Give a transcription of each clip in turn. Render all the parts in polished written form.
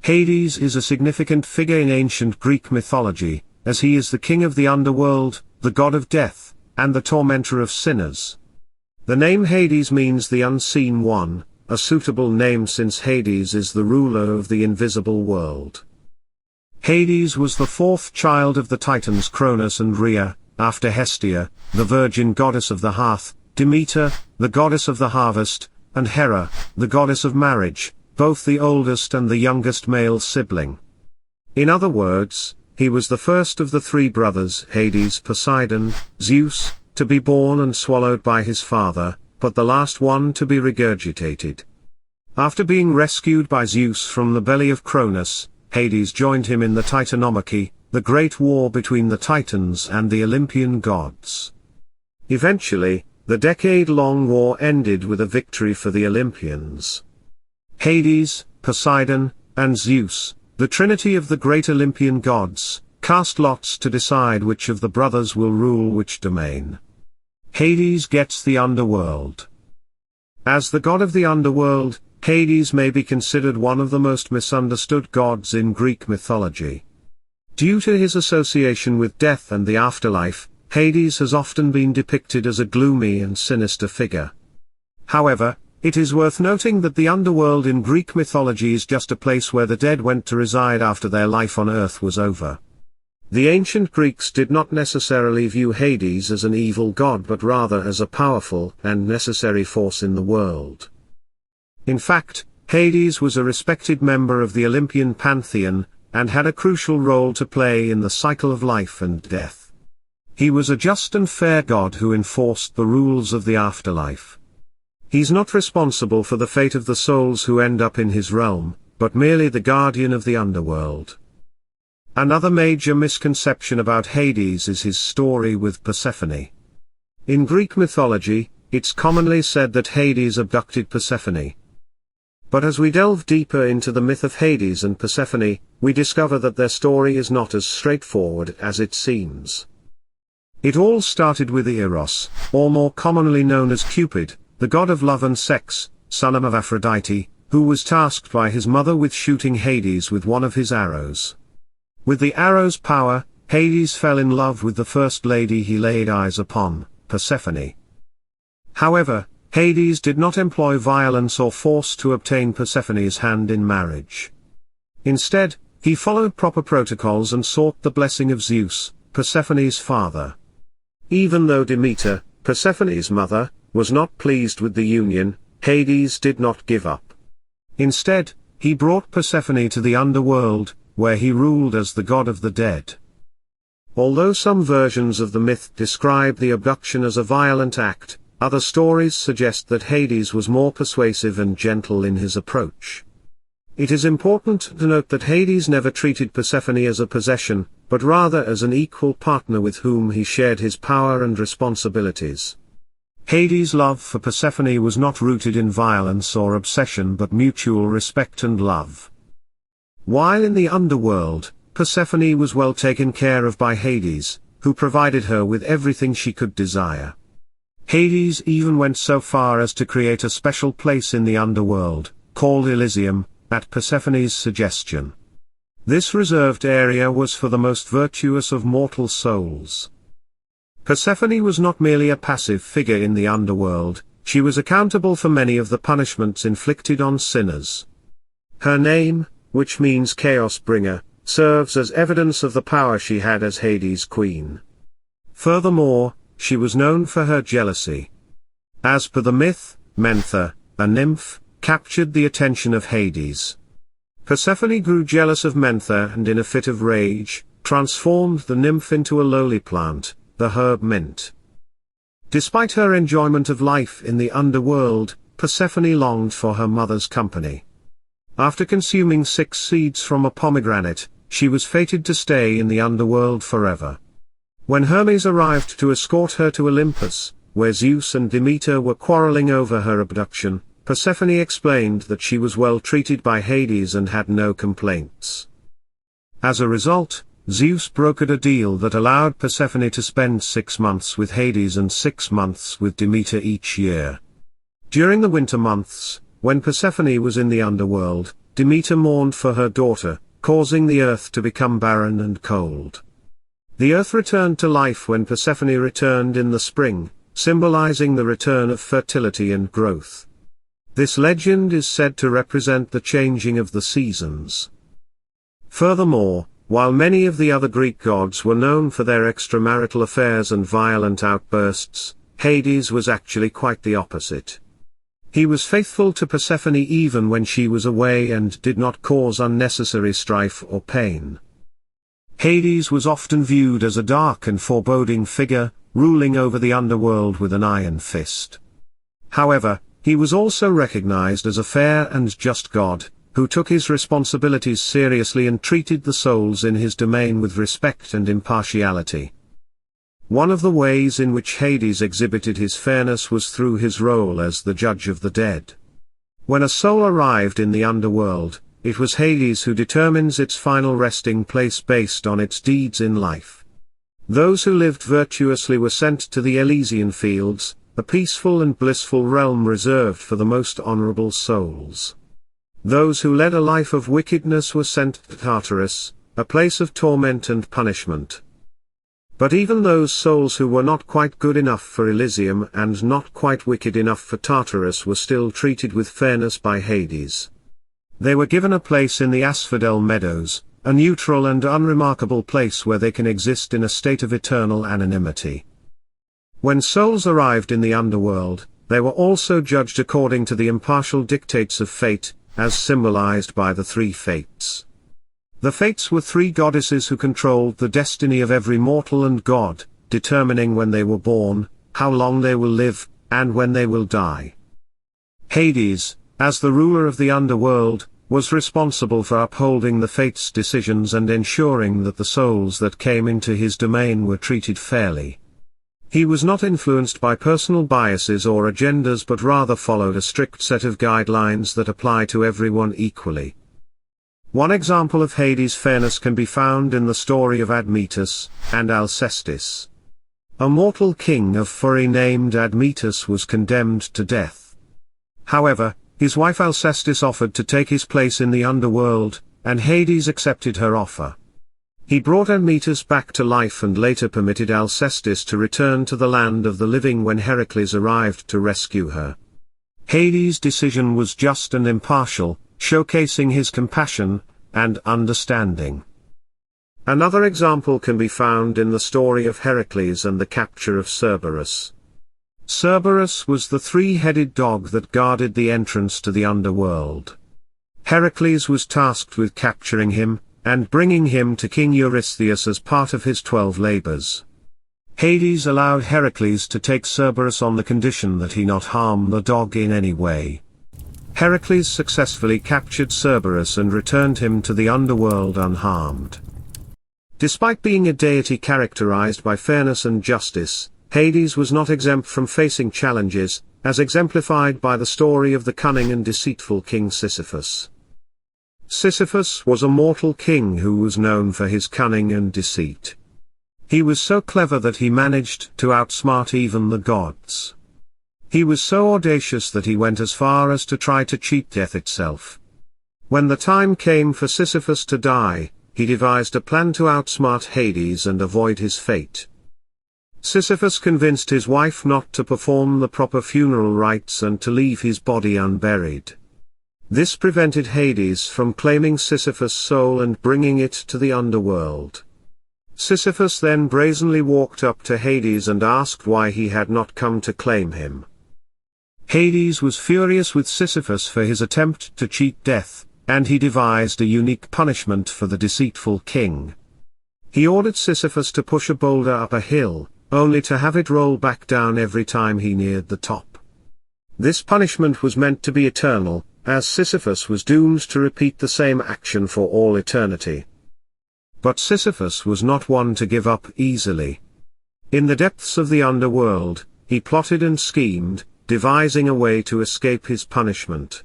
Hades is a significant figure in ancient Greek mythology, as he is the king of the underworld, the god of death, and the tormentor of sinners. The name Hades means the unseen one, a suitable name since Hades is the ruler of the invisible world. Hades was the fourth child of the Titans Cronus and Rhea, after Hestia, the virgin goddess of the hearth, Demeter, the goddess of the harvest, and Hera, the goddess of marriage, both the oldest and the youngest male sibling. In other words, he was the first of the three brothers Hades, Poseidon, Zeus, to be born and swallowed by his father, but the last one to be regurgitated. After being rescued by Zeus from the belly of Cronus, Hades joined him in the Titanomachy, the great war between the Titans and the Olympian gods. Eventually, the decade-long war ended with a victory for the Olympians. Hades, Poseidon, and Zeus, the trinity of the great Olympian gods, cast lots to decide which of the brothers will rule which domain. Hades gets the underworld. As the god of the underworld, Hades may be considered one of the most misunderstood gods in Greek mythology. Due to his association with death and the afterlife, Hades has often been depicted as a gloomy and sinister figure. However, it is worth noting that the underworld in Greek mythology is just a place where the dead went to reside after their life on earth was over. The ancient Greeks did not necessarily view Hades as an evil god but rather as a powerful and necessary force in the world. In fact, Hades was a respected member of the Olympian pantheon, and had a crucial role to play in the cycle of life and death. He was a just and fair god who enforced the rules of the afterlife. He's not responsible for the fate of the souls who end up in his realm, but merely the guardian of the underworld. Another major misconception about Hades is his story with Persephone. In Greek mythology, it's commonly said that Hades abducted Persephone. But as we delve deeper into the myth of Hades and Persephone, we discover that their story is not as straightforward as it seems. It all started with Eros, or more commonly known as Cupid, the god of love and sex, son of Aphrodite, who was tasked by his mother with shooting Hades with one of his arrows. With the arrow's power, Hades fell in love with the first lady he laid eyes upon, Persephone. However, Hades did not employ violence or force to obtain Persephone's hand in marriage. Instead, he followed proper protocols and sought the blessing of Zeus, Persephone's father. Even though Demeter, Persephone's mother, was not pleased with the union, Hades did not give up. Instead, he brought Persephone to the underworld, where he ruled as the god of the dead. Although some versions of the myth describe the abduction as a violent act, other stories suggest that Hades was more persuasive and gentle in his approach. It is important to note that Hades never treated Persephone as a possession, but rather as an equal partner with whom he shared his power and responsibilities. Hades' love for Persephone was not rooted in violence or obsession but mutual respect and love. While in the underworld, Persephone was well taken care of by Hades, who provided her with everything she could desire. Hades even went so far as to create a special place in the underworld, called Elysium, at Persephone's suggestion. This reserved area was for the most virtuous of mortal souls. Persephone was not merely a passive figure in the underworld, she was accountable for many of the punishments inflicted on sinners. Her name, which means chaos bringer, serves as evidence of the power she had as Hades' queen. Furthermore, she was known for her jealousy. As per the myth, Mentha, a nymph, captured the attention of Hades. Persephone grew jealous of Mentha and in a fit of rage, transformed the nymph into a lowly plant, the herb mint. Despite her enjoyment of life in the underworld, Persephone longed for her mother's company. After consuming 6 seeds from a pomegranate, she was fated to stay in the underworld forever. When Hermes arrived to escort her to Olympus, where Zeus and Demeter were quarreling over her abduction, Persephone explained that she was well treated by Hades and had no complaints. As a result, Zeus brokered a deal that allowed Persephone to spend 6 months with Hades and 6 months with Demeter each year. During the winter months, when Persephone was in the underworld, Demeter mourned for her daughter, causing the earth to become barren and cold. The earth returned to life when Persephone returned in the spring, symbolizing the return of fertility and growth. This legend is said to represent the changing of the seasons. Furthermore, while many of the other Greek gods were known for their extramarital affairs and violent outbursts, Hades was actually quite the opposite. He was faithful to Persephone even when she was away and did not cause unnecessary strife or pain. Hades was often viewed as a dark and foreboding figure, ruling over the underworld with an iron fist. However, he was also recognized as a fair and just god, who took his responsibilities seriously and treated the souls in his domain with respect and impartiality. One of the ways in which Hades exhibited his fairness was through his role as the judge of the dead. When a soul arrived in the underworld, it was Hades who determines its final resting place based on its deeds in life. Those who lived virtuously were sent to the Elysian fields, a peaceful and blissful realm reserved for the most honorable souls. Those who led a life of wickedness were sent to Tartarus, a place of torment and punishment. But even those souls who were not quite good enough for Elysium and not quite wicked enough for Tartarus were still treated with fairness by Hades. They were given a place in the asphodel meadows, a neutral and unremarkable place where they can exist in a state of eternal anonymity. When souls arrived in the underworld, they were also judged according to the impartial dictates of fate, as symbolized by the three fates. The fates were three goddesses who controlled the destiny of every mortal and god, determining when they were born, how long they will live, and when they will die. Hades, as the ruler of the underworld, was responsible for upholding the fates' decisions and ensuring that the souls that came into his domain were treated fairly. He was not influenced by personal biases or agendas but rather followed a strict set of guidelines that apply to everyone equally. One example of Hades' fairness can be found in the story of Admetus and Alcestis. A mortal king of Pherae named Admetus was condemned to death. However, his wife Alcestis offered to take his place in the underworld, and Hades accepted her offer. He brought Admetus back to life and later permitted Alcestis to return to the land of the living when Heracles arrived to rescue her. Hades' decision was just and impartial, showcasing his compassion and understanding. Another example can be found in the story of Heracles and the capture of Cerberus. Cerberus was the three-headed dog that guarded the entrance to the underworld. Heracles was tasked with capturing him, and bringing him to King Eurystheus as part of his 12 labors. Hades allowed Heracles to take Cerberus on the condition that he not harm the dog in any way. Heracles successfully captured Cerberus and returned him to the underworld unharmed. Despite being a deity characterized by fairness and justice, Hades was not exempt from facing challenges, as exemplified by the story of the cunning and deceitful king Sisyphus. Sisyphus was a mortal king who was known for his cunning and deceit. He was so clever that he managed to outsmart even the gods. He was so audacious that he went as far as to try to cheat death itself. When the time came for Sisyphus to die, he devised a plan to outsmart Hades and avoid his fate. Sisyphus convinced his wife not to perform the proper funeral rites and to leave his body unburied. This prevented Hades from claiming Sisyphus' soul and bringing it to the underworld. Sisyphus then brazenly walked up to Hades and asked why he had not come to claim him. Hades was furious with Sisyphus for his attempt to cheat death, and he devised a unique punishment for the deceitful king. He ordered Sisyphus to push a boulder up a hill, only to have it roll back down every time he neared the top. This punishment was meant to be eternal, as Sisyphus was doomed to repeat the same action for all eternity. But Sisyphus was not one to give up easily. In the depths of the underworld, he plotted and schemed, devising a way to escape his punishment.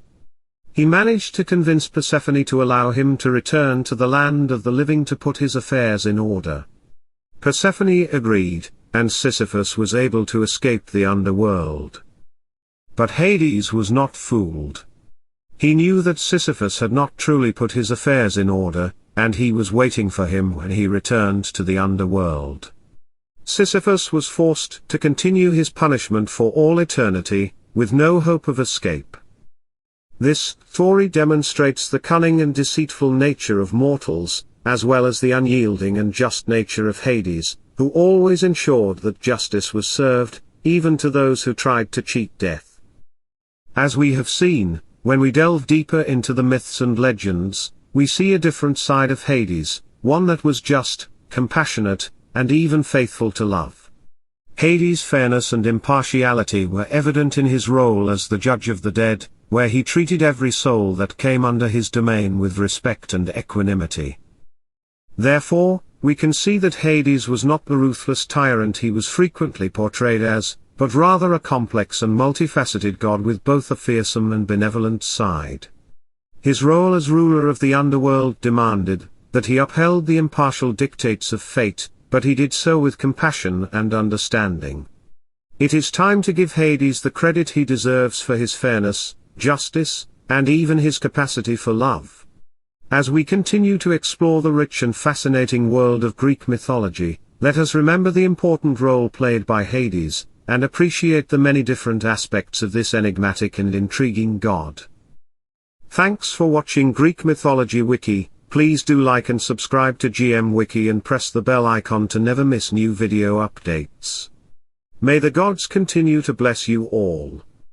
He managed to convince Persephone to allow him to return to the land of the living to put his affairs in order. Persephone agreed, and Sisyphus was able to escape the underworld. But Hades was not fooled. He knew that Sisyphus had not truly put his affairs in order, and he was waiting for him when he returned to the underworld. Sisyphus was forced to continue his punishment for all eternity, with no hope of escape. This story demonstrates the cunning and deceitful nature of mortals, as well as the unyielding and just nature of Hades, who always ensured that justice was served, even to those who tried to cheat death. As we have seen, when we delve deeper into the myths and legends, we see a different side of Hades, one that was just, compassionate, and even faithful to love. Hades' fairness and impartiality were evident in his role as the judge of the dead, where he treated every soul that came under his domain with respect and equanimity. Therefore, we can see that Hades was not the ruthless tyrant he was frequently portrayed as, but rather a complex and multifaceted god with both a fearsome and benevolent side. His role as ruler of the underworld demanded that he upheld the impartial dictates of fate, but he did so with compassion and understanding. It is time to give Hades the credit he deserves for his fairness, justice, and even his capacity for love. As we continue to explore the rich and fascinating world of Greek mythology, let us remember the important role played by Hades, and appreciate the many different aspects of this enigmatic and intriguing god. Thanks for watching Greek Mythology Wiki. Please do like and subscribe to GM Wiki and press the bell icon to never miss new video updates. May the gods continue to bless you all.